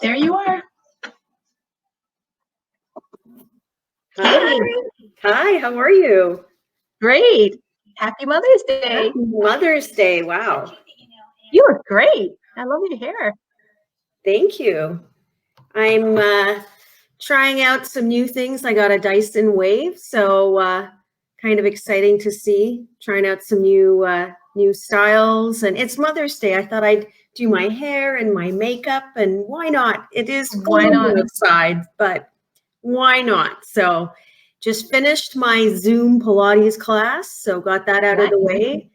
There you are. Hi. Hi, how are you? Great. Happy Mother's Day. Happy Mother's Day. Wow. You look great. I love your hair. Thank you. I'm trying out some new things. I got a Dyson Wave, so kind of exciting to see. Trying out some new styles, and it's Mother's Day. I thought I'd do my hair and my makeup, and why not? It is cold outside, but why not? So just finished my Zoom Pilates class, so got that out of the way.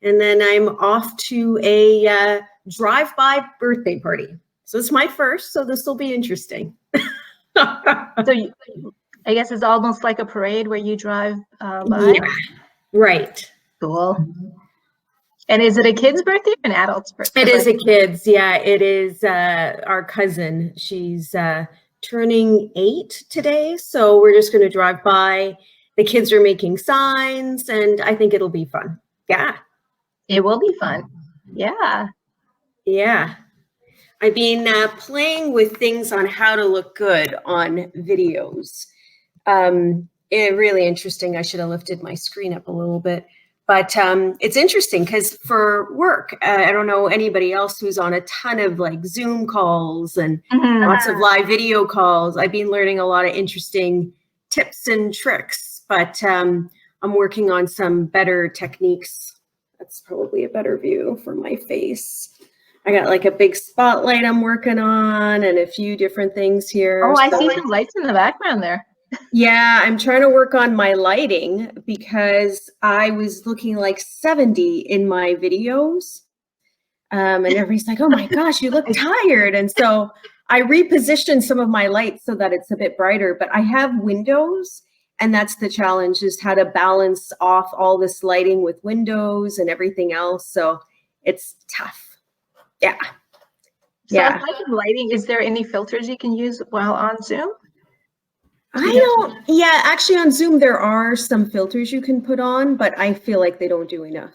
And then I'm off to a drive-by birthday party. So it's my first, so this will be interesting. So I guess it's almost like a parade where you drive by? Yeah, right. Cool. And is it a kid's birthday or an adult's birthday? It is a kid's, yeah. It is our cousin. She's turning 8 today, so we're just going to drive by. The kids are making signs, and I think it'll be fun. Yeah. It will be fun. Yeah. Yeah. I've been playing with things on how to look good on videos. Really interesting. I should have lifted my screen up a little bit. But it's interesting because for work, I don't know anybody else who's on a ton of like Zoom calls and lots of live video calls. I've been learning a lot of interesting tips and tricks, but I'm working on some better techniques. That's probably a better view for my face. I got like a big spotlight I'm working on and a few different things here. Oh, I see some lights in the background there. Yeah, I'm trying to work on my lighting because I was looking like 70 in my videos. And everybody's like, oh my gosh, you look tired. And so I repositioned some of my lights so that it's a bit brighter, but I have windows. And that's the challenge, is how to balance off all this lighting with windows and everything else. So it's tough. Yeah. So yeah. Lighting, is there any filters you can use while on Zoom? Yeah, actually on Zoom, there are some filters you can put on, but I feel like they don't do enough.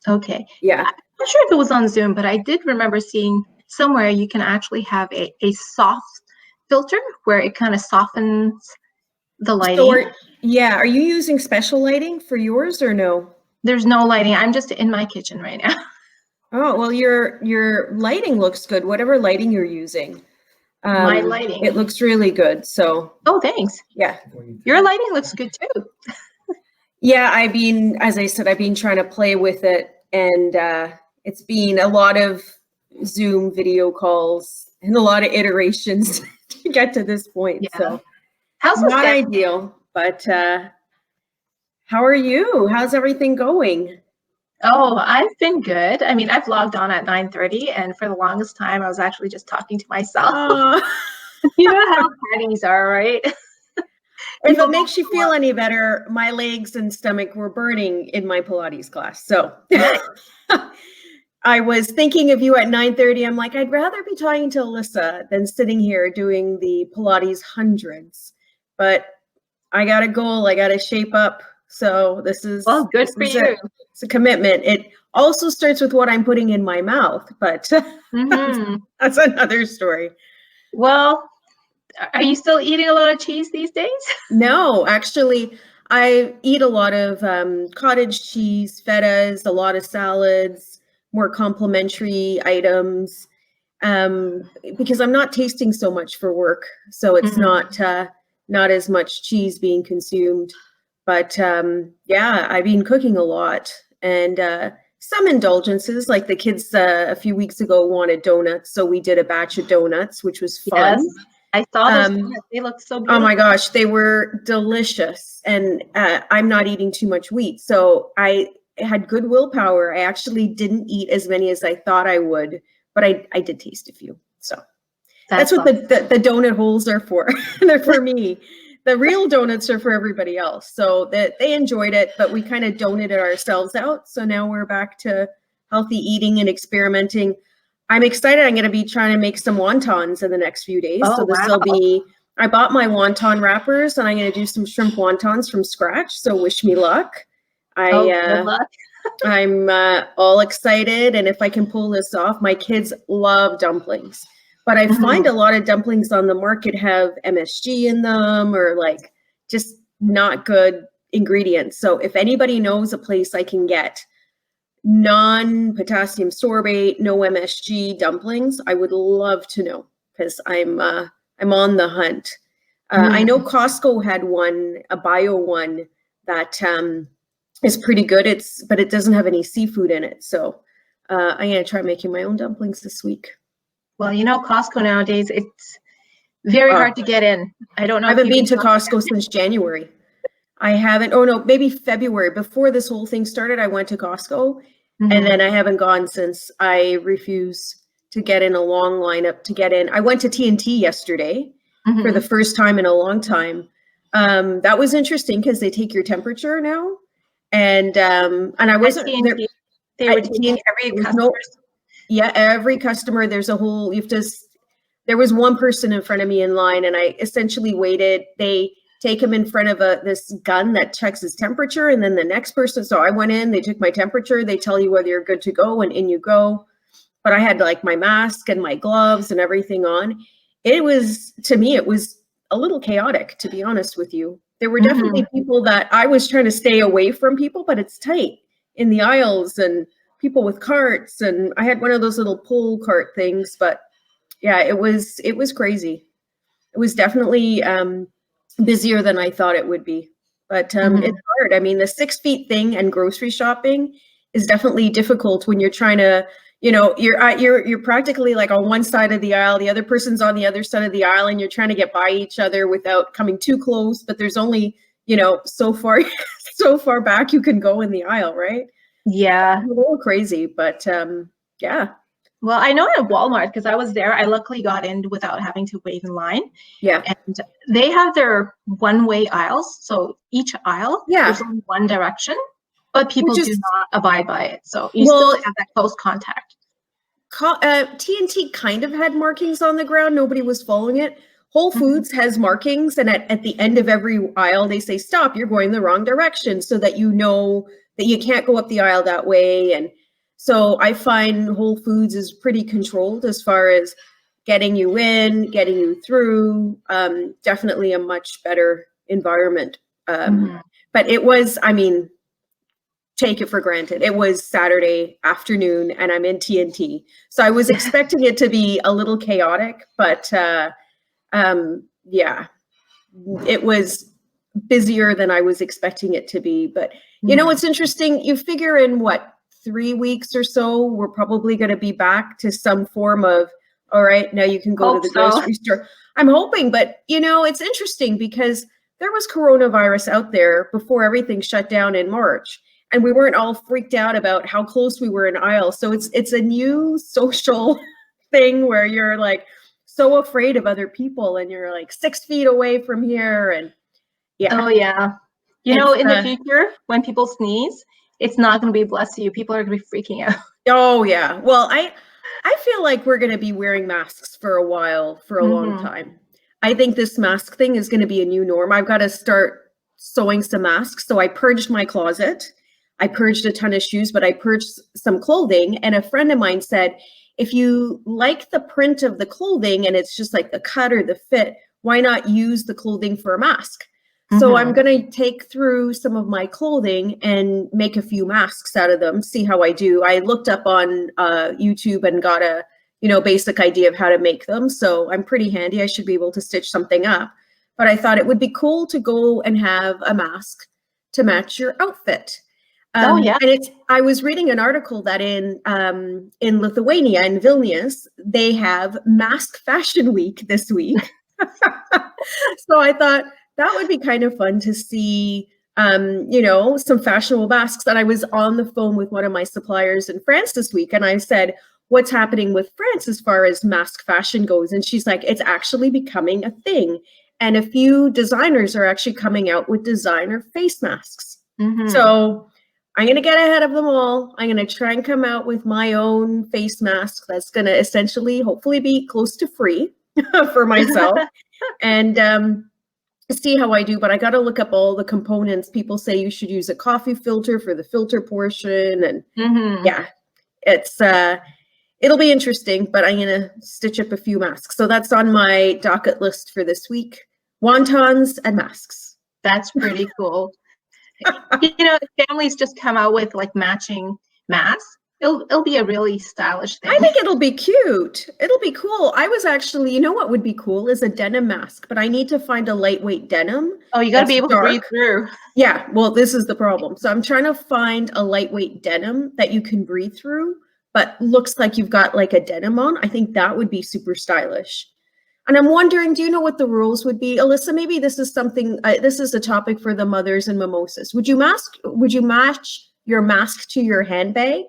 Okay. Yeah. I'm not sure if it was on Zoom, but I did remember seeing somewhere you can actually have a soft filter where it kind of softens the lighting. So are you using special lighting for yours or no? There's no lighting. I'm just in my kitchen right now. Oh, well, your lighting looks good, whatever lighting you're using. My lighting. It looks really good. So. Oh, thanks. Yeah. Your lighting looks good too. Yeah, as I said, I've been trying to play with it, and it's been a lot of Zoom video calls and a lot of iterations to get to this point. Yeah. So how's not ideal, but how are you? How's everything going? Oh, I've been good. I mean, I've logged on at 9:30, and for the longest time, I was actually just talking to myself. You know how parties are, right? If it makes you feel any better, my legs and stomach were burning in my Pilates class. So I was thinking of you at 9:30. I'm like, I'd rather be talking to Alyssa than sitting here doing the Pilates hundreds. But I got a goal. I got to shape up. So this is good for you. It's a commitment. It also starts with what I'm putting in my mouth, but that's another story. Well, are you still eating a lot of cheese these days? No, actually, I eat a lot of cottage cheese, fetas, a lot of salads, more complimentary items, because I'm not tasting so much for work. So it's not as much cheese being consumed. But yeah, I've been cooking a lot, and some indulgences, like the kids a few weeks ago wanted donuts. So we did a batch of donuts, which was fun. Yes, I saw those donuts. They look so beautiful. Oh my gosh, they were delicious. And I'm not eating too much wheat. So I had good willpower. I actually didn't eat as many as I thought I would, but I did taste a few. So that's what awesome. the donut holes are for. They're for me. The real donuts are for everybody else. So that they enjoyed it, but we kind of donated ourselves out. So now we're back to healthy eating and experimenting. I'm excited. I'm going to be trying to make some wontons in the next few days. Oh, so this will be, I bought my wonton wrappers, and I'm going to do some shrimp wontons from scratch. So wish me luck. Good luck. I'm all excited. And if I can pull this off, my kids love dumplings. But I find a lot of dumplings on the market have MSG in them or like just not good ingredients. So if anybody knows a place I can get non-potassium sorbate, no MSG dumplings, I would love to know because I'm on the hunt. I know Costco had one, a bio one that is pretty good. But it doesn't have any seafood in it. So I'm gonna try making my own dumplings this week. Well, you know, Costco nowadays, it's very hard to get in. I don't know. I haven't been to Costco since January. I haven't. Oh no, maybe February. Before this whole thing started, I went to Costco, and then I haven't gone since. I refuse to get in a long lineup to get in. I went to T&T yesterday for the first time in a long time. That was interesting because they take your temperature now, and I wasn't there. They were taking every customer. Every customer. There's a whole. There was one person in front of me in line, and I essentially waited. They take him in front of this gun that checks his temperature, and then the next person. So I went in. They took my temperature. They tell you whether you're good to go, and in you go. But I had like my mask and my gloves and everything on. It was, to me, it was a little chaotic, to be honest with you. There were definitely people that I was trying to stay away from people, but it's tight in the aisles and people with carts. And I had one of those little pull cart things, but yeah, it was crazy. It was definitely busier than I thought it would be, but it's hard. I mean, the 6 feet thing and grocery shopping is definitely difficult when you're trying to, you know, you're practically like on one side of the aisle, the other person's on the other side of the aisle, and you're trying to get by each other without coming too close. But there's only, you know, so far back you can go in the aisle, right? Yeah, a little crazy, but yeah. Well, I know at Walmart, because I was there, I luckily got in without having to wait in line. Yeah. And they have their one-way aisles. So each aisle, there's only one direction, but people do not abide by it. So you still have that close contact. T&T kind of had markings on the ground. Nobody was following it. Whole Foods has markings, and at the end of every aisle, they say, stop, you're going the wrong direction, so that you know that you can't go up the aisle that way. And so I find Whole Foods is pretty controlled as far as getting you in, getting you through. Definitely a much better environment. But it was, I mean, take it for granted. It was Saturday afternoon and I'm in T&T. So I was expecting it to be a little chaotic, but yeah, it was busier than I was expecting it to be. But you know, it's interesting. You figure in what, 3 weeks or so, we're probably going to be back to some form of, all right, now you can go to the grocery store. I'm hoping, but you know, it's interesting because there was coronavirus out there before everything shut down in March. And we weren't all freaked out about how close we were in aisles. So it's a new social thing where you're like so afraid of other people and you're like 6 feet away from here. And yeah. Oh yeah. You know, in the future, when people sneeze, it's not going to be bless you. People are going to be freaking out. Oh yeah. Well, I feel like we're going to be wearing masks for a while, for a long time. I think this mask thing is going to be a new norm. I've got to start sewing some masks. So I purged my closet. I purged a ton of shoes, but I purged some clothing. And a friend of mine said, if you like the print of the clothing and it's just like the cut or the fit, why not use the clothing for a mask? So I'm going to take through some of my clothing and make a few masks out of them, see how I do. I looked up on YouTube and got a, you know, basic idea of how to make them. So I'm pretty handy. I should be able to stitch something up. But I thought it would be cool to go and have a mask to match your outfit. And I was reading an article that in Lithuania, in Vilnius, they have Mask Fashion Week this week. So I thought that would be kind of fun to see, you know, some fashionable masks. And I was on the phone with one of my suppliers in France this week, and I said, what's happening with France as far as mask fashion goes? And she's like, it's actually becoming a thing. And a few designers are actually coming out with designer face masks. So I'm going to get ahead of them all. I'm going to try and come out with my own face mask that's going to essentially, hopefully, be close to free for myself and see how I do. But I got to look up all the components. People say you should use a coffee filter for the filter portion. And yeah, it's it'll be interesting, but I'm going to stitch up a few masks. So that's on my docket list for this week. Wontons and masks. That's pretty cool. Families just come out with like matching masks. It'll be a really stylish thing. I think it'll be cute. It'll be cool. I was actually, what would be cool is a denim mask, but I need to find a lightweight denim. Oh, you got to be able to breathe through. Yeah, well, this is the problem. So I'm trying to find a lightweight denim that you can breathe through, but looks like you've got like a denim on. I think that would be super stylish. And I'm wondering, do you know what the rules would be? Alyssa, maybe this is something, this is a topic for the mothers and mimosas. Would you match your mask to your handbag?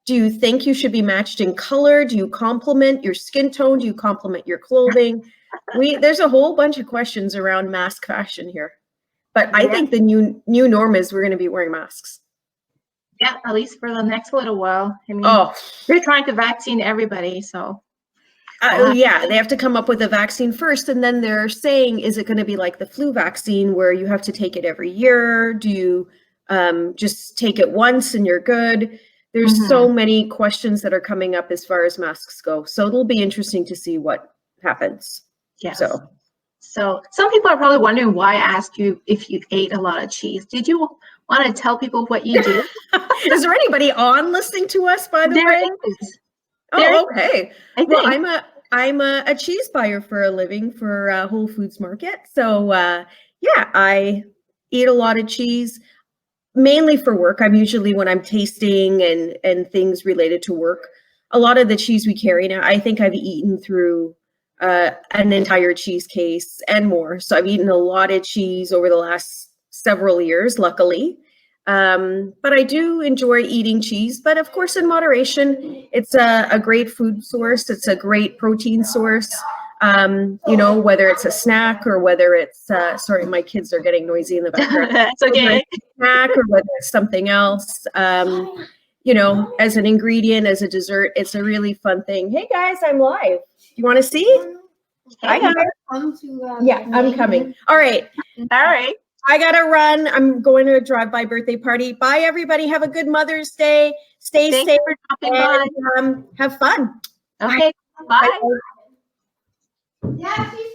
Do you think you should be matched in color? Do you complement your skin tone? Do you complement your clothing? There's a whole bunch of questions around mask fashion here. But I think the new norm is we're going to be wearing masks. Yeah, at least for the next little while. I mean, they're trying to vaccine everybody, so. Yeah, they have to come up with a vaccine first, and then they're saying, is it going to be like the flu vaccine where you have to take it every year? Do you just take it once and you're good? There's so many questions that are coming up as far as masks go. So it'll be interesting to see what happens. Yes. So some people are probably wondering why I asked you if you ate a lot of cheese. Did you want to tell people what you do? Is there anybody on listening to us, by the way? Is. Oh, okay. Well, I'm a cheese buyer for a living for Whole Foods Market. So yeah, I eat a lot of cheese. Mainly for work. I'm usually when I'm tasting and things related to work. A lot of the cheese we carry now, I think I've eaten through an entire cheese case and more. So I've eaten a lot of cheese over the last several years, luckily. But I do enjoy eating cheese, but of course in moderation. It's a great food source. It's a great protein source. Whether it's a snack or whether it's sorry, my kids are getting noisy in the background. That's okay. Snack or whether it's something else. As an ingredient, as a dessert, it's a really fun thing. Hey guys, I'm live. You want to see? Hi guys. Yeah, I'm coming. All right. I gotta run. I'm going to a drive-by birthday party. Bye, everybody. Have a good Mother's Day. Stay safe. Thanks for dropping by. Have fun. Okay. Bye. Bye.